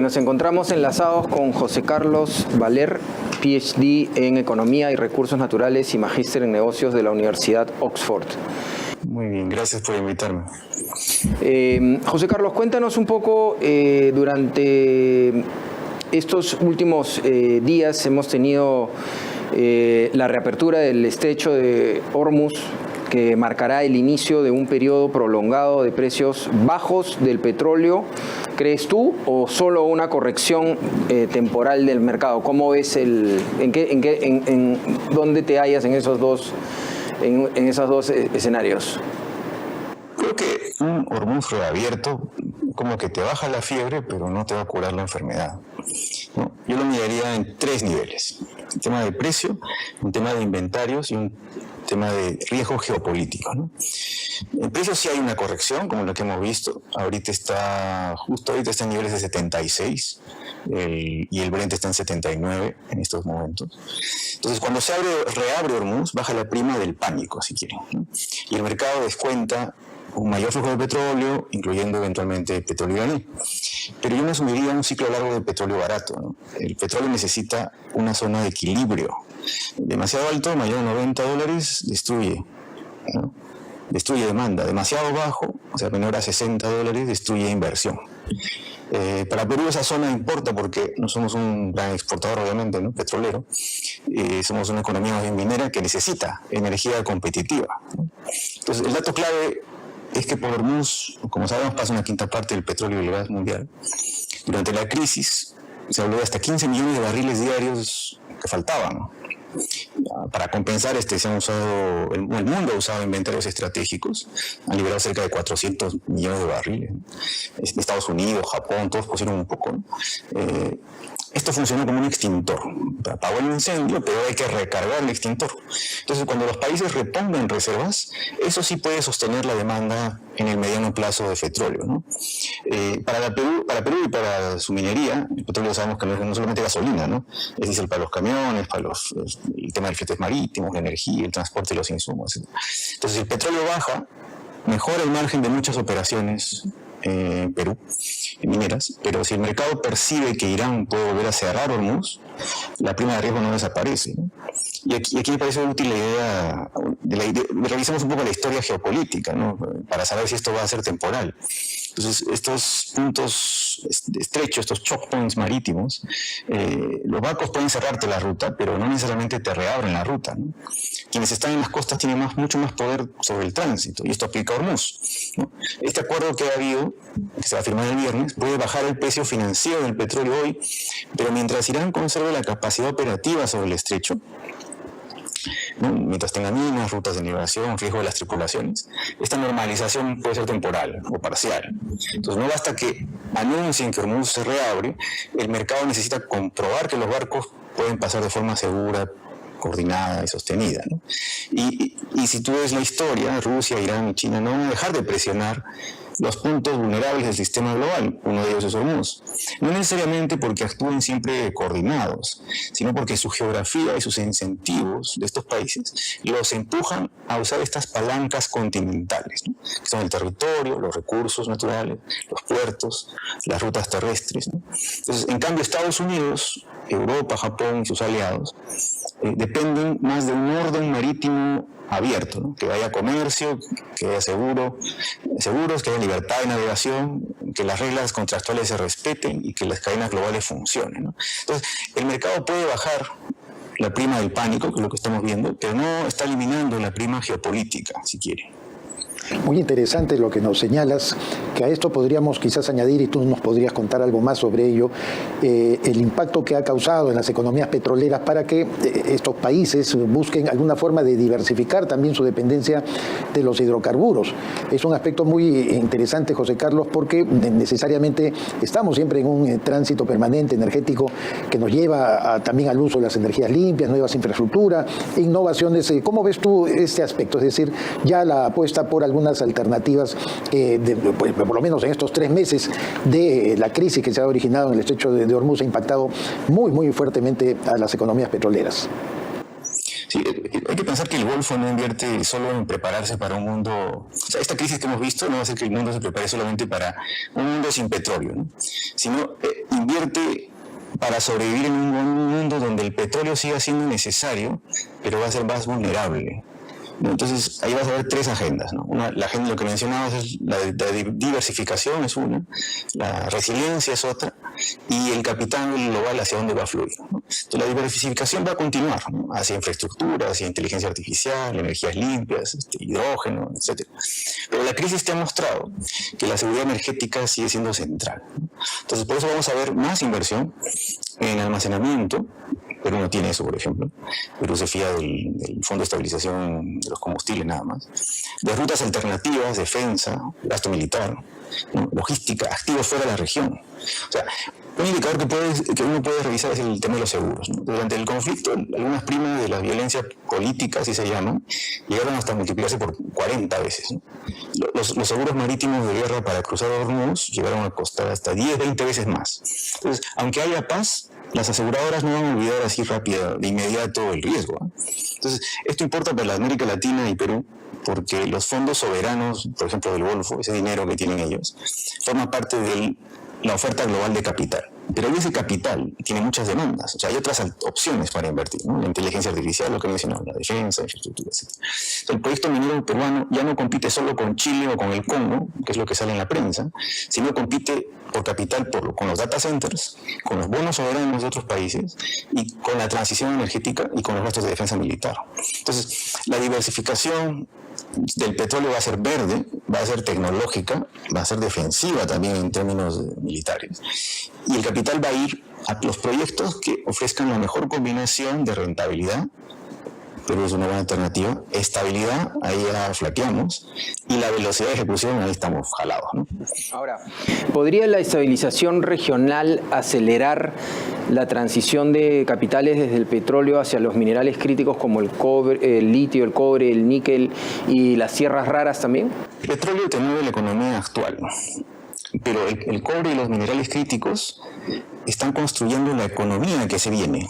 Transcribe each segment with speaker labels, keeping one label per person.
Speaker 1: Nos encontramos enlazados con José Carlos Valer, PhD en Economía y Recursos Naturales y Magíster en Negocios de la Universidad Oxford.
Speaker 2: Muy bien, gracias por invitarme.
Speaker 1: José Carlos, cuéntanos un poco, durante estos últimos días hemos tenido la reapertura del estrecho de Hormuz, que marcará el inicio de un periodo prolongado de precios bajos del petróleo, ¿crees tú, o solo una corrección temporal del mercado? ¿Cómo ves dónde te hallas en esos dos escenarios?
Speaker 2: Creo que un Hormuz reabierto como que te baja la fiebre, pero no te va a curar la enfermedad, ¿no? Yo lo miraría en 3 niveles: un tema de precio, un tema de inventarios y un tema de riesgo geopolítico, ¿no? En precios sí hay una corrección, como la que hemos visto. Justo ahorita está en niveles de 76 y el Brent está en 79 en estos momentos. Entonces, cuando reabre Hormuz, baja la prima del pánico, si quieren, ¿no? Y el mercado descuenta un mayor flujo de petróleo, incluyendo eventualmente petróleo iraní. Pero yo no asumiría un ciclo largo de petróleo barato, ¿no? El petróleo necesita una zona de equilibrio. Demasiado alto, mayor de $90, destruye, ¿no? Destruye demanda. Demasiado bajo, o sea, menor a $60, destruye inversión. Para Perú esa zona importa porque no somos un gran exportador, obviamente, ¿no? Petrolero. Somos una economía más bien minera que necesita energía competitiva, ¿no? Entonces, el dato clave es que por Hormuz, como sabemos, pasa una quinta parte del petróleo y el gas mundial. Durante la crisis se habló de hasta 15 millones de barriles diarios que faltaban. Para compensar, el mundo ha usado inventarios estratégicos, han liberado cerca de 400 millones de barriles. Estados Unidos, Japón, todos pusieron un poco, ¿no? Esto funcionó como un extintor. Apagó el incendio, pero hay que recargar el extintor. Entonces, cuando los países repongan reservas, eso sí puede sostener la demanda en el mediano plazo de petróleo, ¿no? Para Perú y para su minería, el petróleo sabemos que no es solamente gasolina, ¿no? Es decir, para los camiones, el tema de fletes marítimos, la energía, el transporte de los insumos, etc. Entonces, el petróleo baja, mejora el margen de muchas operaciones en Perú, en mineras, pero si el mercado percibe que Irán puede volver a cerrar Hormuz, la prima de riesgo no desaparece, ¿no? Y aquí me parece útil la idea revisemos un poco la historia geopolítica, ¿no? Para saber si esto va a ser temporal. Entonces, estos puntos estrechos, estos choke points marítimos, los barcos pueden cerrarte la ruta, pero no necesariamente te reabren la ruta, ¿no? Quienes están en las costas tienen mucho más poder sobre el tránsito, y esto aplica a Hormuz, ¿no? Este acuerdo que ha habido, que se va a firmar el viernes, puede bajar el precio financiero del petróleo hoy, pero mientras Irán conserve la capacidad operativa sobre el estrecho, ¿no? Mientras tenga minas, rutas de navegación, riesgo de las tripulaciones, esta normalización puede ser temporal o parcial. Entonces, no basta que anuncien que Hormuz se reabre, el mercado necesita comprobar que los barcos pueden pasar de forma segura, coordinada y sostenida, ¿no? Y si tú ves la historia, Rusia, Irán y China no van a dejar de presionar los puntos vulnerables del sistema global. Uno de ellos es Hormuz. No necesariamente porque actúen siempre coordinados, sino porque su geografía y sus incentivos de estos países los empujan a usar estas palancas continentales, ¿no? Que son el territorio, los recursos naturales, los puertos, las rutas terrestres, ¿no? Entonces, en cambio, Estados Unidos, Europa, Japón y sus aliados dependen más de un orden marítimo abierto, ¿no? Que haya comercio, que haya seguros, que haya libertad de navegación, que las reglas contractuales se respeten y que las cadenas globales funcionen, ¿no? Entonces, el mercado puede bajar la prima del pánico, que es lo que estamos viendo, pero no está eliminando la prima geopolítica, si quiere.
Speaker 3: Muy interesante lo que nos señalas, que a esto podríamos quizás añadir, y tú nos podrías contar algo más sobre ello, el impacto que ha causado en las economías petroleras para que estos países busquen alguna forma de diversificar también su dependencia de los hidrocarburos. Es un aspecto muy interesante, José Carlos, porque necesariamente estamos siempre en un tránsito permanente energético que nos lleva también al uso de las energías limpias, nuevas infraestructuras, innovaciones. ¿Cómo ves tú este aspecto? Es decir, ya la apuesta por algunas alternativas, pues, por lo menos en estos 3 meses de la crisis que se ha originado en el estrecho de Hormuz, ha impactado muy, muy fuertemente a las economías petroleras.
Speaker 2: Sí, hay que pensar que el Golfo no invierte solo en prepararse para un mundo... O sea, esta crisis que hemos visto no va a hacer que el mundo se prepare solamente para un mundo sin petróleo, ¿no? Sino invierte para sobrevivir en un mundo donde el petróleo siga siendo necesario, pero va a ser más vulnerable. Entonces, ahí vas a ver tres agendas, ¿no? La agenda, lo que mencionabas, es la diversificación, es una, la resiliencia es otra, y el capital global hacia dónde va a fluir, ¿no? Entonces, la diversificación va a continuar, ¿no? Hacia infraestructura, hacia inteligencia artificial, energías limpias, hidrógeno, etc. Pero la crisis te ha mostrado que la seguridad energética sigue siendo central, ¿no? Entonces, por eso vamos a ver más inversión en almacenamiento. Perú no tiene eso, por ejemplo. Perú se fía del Fondo de Estabilización de los Combustibles nada más. De rutas alternativas, defensa, gasto militar, ¿no? Logística, activos fuera de la región. O sea, un indicador que uno puede revisar es el tema de los seguros, ¿no? Durante el conflicto, algunas primas de la violencia política, así se llaman, llegaron hasta multiplicarse por 40 veces, ¿no? Los seguros marítimos de guerra para cruzar Hormuz llegaron a costar hasta 10, 20 veces más. Entonces, aunque haya paz, las aseguradoras no van a olvidar así rápido, de inmediato, el riesgo, ¿eh? Entonces, esto importa para la América Latina y Perú, porque los fondos soberanos, por ejemplo, del Golfo, ese dinero que tienen ellos, forma parte de la oferta global de capital. Pero ese capital tiene muchas demandas, o sea, hay otras opciones para invertir, ¿no? La inteligencia artificial, lo que mencionaba, la defensa, infraestructura, etc. Entonces, el proyecto minero peruano ya no compite solo con Chile o con el Congo, que es lo que sale en la prensa, sino compite por capital con los data centers, con los bonos soberanos de otros países y con la transición energética y con los gastos de defensa militar. Entonces, la diversificación del petróleo va a ser verde, va a ser tecnológica, va a ser defensiva también en términos militares. Y el capital va a ir a los proyectos que ofrezcan la mejor combinación de rentabilidad, pero es una buena alternativa, estabilidad, ahí ya flaqueamos, y la velocidad de ejecución, ahí estamos jalados, ¿no?
Speaker 1: Ahora, ¿podría la estabilización regional acelerar la transición de capitales desde el petróleo hacia los minerales críticos como el cobre, el litio, el cobre, el níquel y las tierras raras también?
Speaker 2: El petróleo te mueve la economía actual, ¿no? Pero el cobre y los minerales críticos están construyendo la economía que se viene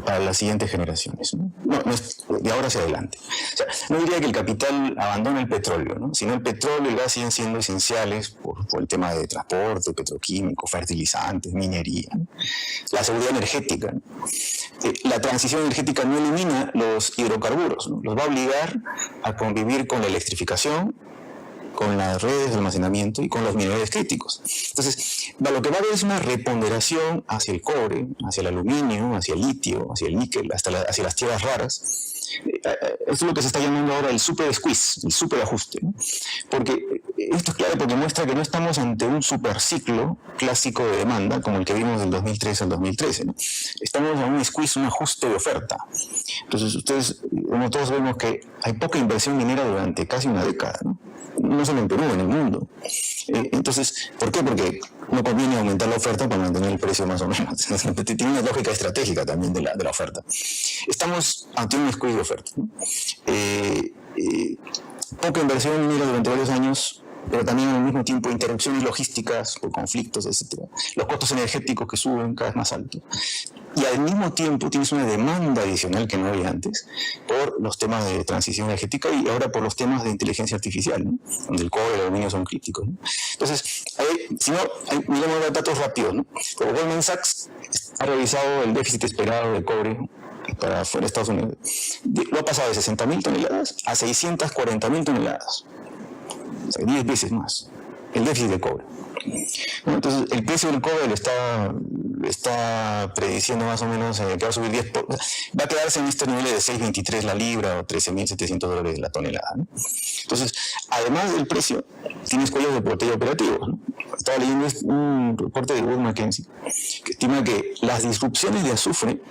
Speaker 2: para las siguientes generaciones, ¿no? No es de ahora hacia adelante. O sea, no diría que el capital abandona el petróleo, ¿no? Sino el petróleo y el gas siguen siendo esenciales por el tema de transporte, petroquímico, fertilizantes, minería, ¿no? La seguridad energética, ¿no? La transición energética no elimina los hidrocarburos, ¿no? Los va a obligar a convivir con la electrificación, con las redes de almacenamiento y con los minerales críticos. Entonces, lo que va a haber es una reponderación hacia el cobre, hacia el aluminio, hacia el litio, hacia el níquel, hacia las tierras raras. Esto es lo que se está llamando ahora el super squeeze, el super ajuste, ¿no? Porque esto es clave porque muestra que no estamos ante un super ciclo clásico de demanda como el que vimos del 2003 al 2013, ¿no? Estamos en un squeeze, un ajuste de oferta. Entonces, ustedes, como todos vemos que hay poca inversión minera durante casi una década, ¿no? No solo en Perú, en el mundo. Entonces, ¿por qué? Porque no conviene aumentar la oferta para mantener el precio más o menos. Tiene una lógica estratégica también de la oferta. Estamos ante un squeeze de oferta, ¿no? Poca inversión minera durante varios años, pero también al mismo tiempo interrupciones logísticas por conflictos, etc. Los costos energéticos que suben cada vez más altos. Y al mismo tiempo tienes una demanda adicional que no había antes por los temas de transición energética y ahora por los temas de inteligencia artificial, ¿no? Donde el cobre y el aluminio son críticos, ¿no? Entonces, si no, miremos datos rápidos, ¿no? Pero Goldman Sachs ha revisado el déficit esperado de cobre para fuera de Estados Unidos. Lo ha pasado de 60.000 toneladas a 640.000 toneladas. O sea, 10 veces más el déficit de cobre. Entonces, el precio del cobre lo está prediciendo más o menos que va a subir 10%, va a quedarse en este nivel de 6.23 la libra o $13.700 la tonelada, ¿no? Entonces, además del precio, tienes cuellos de botella operativos, ¿no? Estaba leyendo un reporte de Wood Mackenzie que estima que las disrupciones de azufre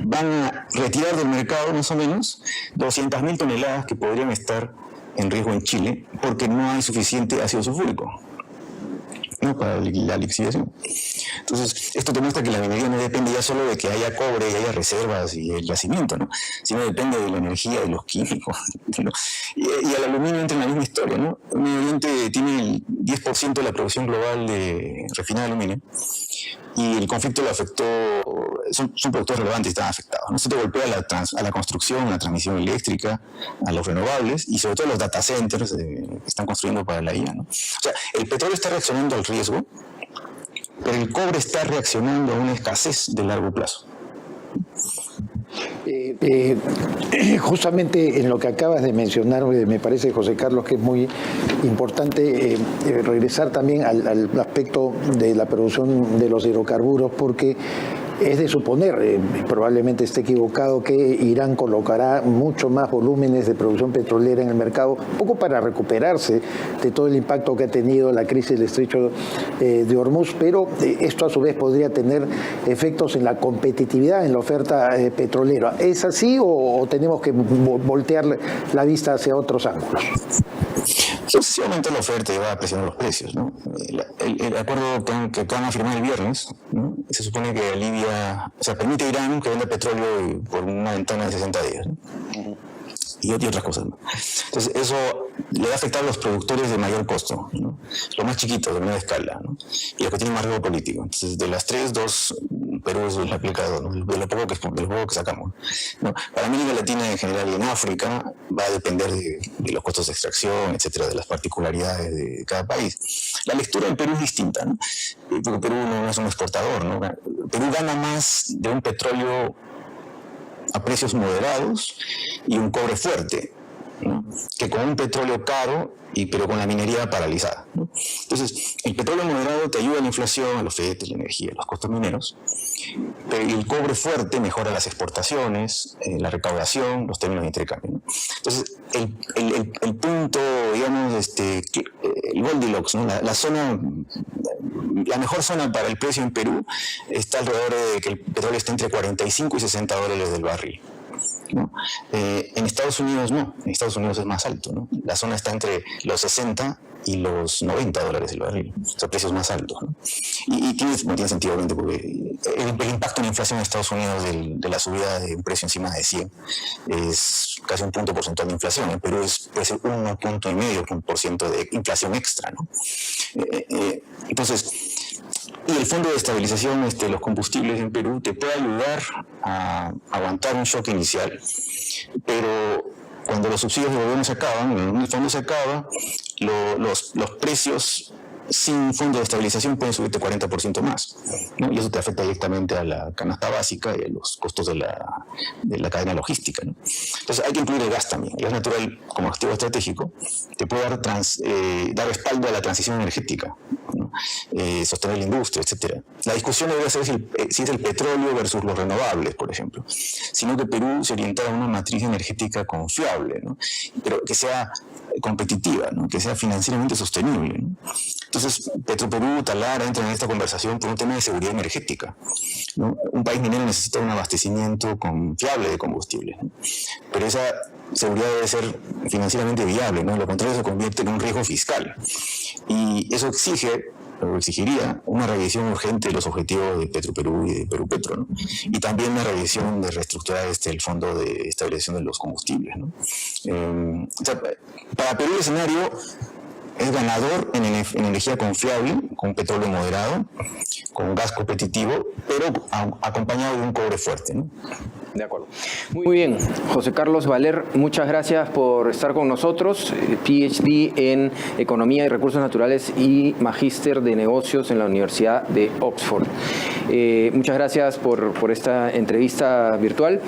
Speaker 2: van a retirar del mercado más o menos 200.000 toneladas que podrían estar en riesgo en Chile porque no hay suficiente ácido sulfúrico, ¿no? Para la lixiviación. Entonces, esto te muestra que la minería no depende ya solo de que haya cobre y haya reservas y el yacimiento, ¿no? Sino depende de la energía, de los químicos, ¿no? Y el aluminio entra en la misma historia, ¿no? El Medio Oriente tiene el 10% de la producción global de refinado de aluminio, y el conflicto lo afectó, son productores relevantes y están afectados, ¿no? Esto te golpea a la construcción, a la transmisión eléctrica, a los renovables y sobre todo a los data centers que están construyendo para la IA, ¿no? O sea, el petróleo está reaccionando al riesgo, pero el cobre está reaccionando a una escasez de largo plazo.
Speaker 3: Justamente en lo que acabas de mencionar, me parece, José Carlos, que es muy importante regresar también al aspecto de la producción de los hidrocarburos, porque es de suponer, probablemente esté equivocado, que Irán colocará mucho más volúmenes de producción petrolera en el mercado, un poco para recuperarse de todo el impacto que ha tenido la crisis del estrecho de Hormuz, pero esto a su vez podría tener efectos en la competitividad, en la oferta petrolera. ¿Es así o tenemos que voltear la vista hacia otros ángulos?
Speaker 2: Si aumenta la oferta y va a presionar los precios, ¿no? El acuerdo que van a firmar el viernes, ¿no? Se supone que alivia, o sea, permite a Irán que venda petróleo por una ventana de 60 días, ¿no? Y otras cosas, ¿no? Entonces, eso le va a afectar a los productores de mayor costo, ¿no? Los más chiquitos, de menor escala, ¿no? Y los que tienen más riesgo político. Entonces, de las tres, dos, Perú es el aplicado, ¿no? De lo poco que sacamos, ¿no? Para América Latina en general y en África va a depender de los costos de extracción, etcétera, de las particularidades de cada país. La lectura en Perú es distinta, ¿no? Porque Perú no es un exportador, ¿no? Perú gana más de un petróleo a precios moderados y un cobre fuerte, ¿no? Que con un petróleo caro, pero con la minería paralizada, ¿no? Entonces, el petróleo moderado te ayuda a la inflación, a los fletes, la energía, a los costos mineros, pero el cobre fuerte mejora las exportaciones, la recaudación, los términos de intercambio, ¿no? Entonces, el punto, digamos, el Goldilocks, ¿no? La mejor zona para el precio en Perú está alrededor de que el petróleo esté entre 45 y 60 dólares del barril, ¿no? En Estados Unidos no, en Estados Unidos es más alto, ¿no? La zona está entre los 60 y los 90 dólares el barril, o sea, precios más altos, ¿no? Y tiene sentido, obviamente, porque el impacto en la inflación en Estados Unidos de la subida de un precio encima de 100 es casi un punto porcentual de inflación. En Perú puede ser 1,5% de inflación extra, ¿no? Entonces, y el Fondo de Estabilización de los Combustibles en Perú te puede ayudar a aguantar un shock inicial, pero cuando los subsidios del gobierno se acaban, el fondo se acaba, los precios sin fondo de estabilización pueden subirte 40% más, ¿no? Y eso te afecta directamente a la canasta básica y a los costos de la cadena logística, ¿no? Entonces hay que incluir el gas también. El gas natural, como activo estratégico, te puede dar respaldo a la transición energética, ¿no? Sostener la industria, etcétera. La discusión no debe ser si es el petróleo versus los renovables, por ejemplo, sino que Perú se orientara a una matriz energética confiable, ¿no? Pero que sea competitiva, ¿no? Que sea financieramente sostenible, ¿no? Entonces, Petroperú, Talara entran en esta conversación por un tema de seguridad energética, ¿no? Un país minero necesita un abastecimiento confiable de combustible, ¿no? Pero esa seguridad debe ser financieramente viable, ¿no? Lo contrario se convierte en un riesgo fiscal. Y eso exigiría una revisión urgente de los objetivos de Petroperú y de Perú-Petro, ¿no? Y también una revisión de reestructurar el Fondo de Estabilización de los Combustibles, ¿no? O sea, para Perú el escenario es ganador en energía confiable, con petróleo moderado, con gas competitivo, pero acompañado de un cobre fuerte, ¿no?
Speaker 1: De acuerdo. Muy bien, José Carlos Valer, muchas gracias por estar con nosotros, PhD en Economía y Recursos Naturales y Magíster de Negocios en la Universidad de Oxford. Muchas gracias por esta entrevista virtual.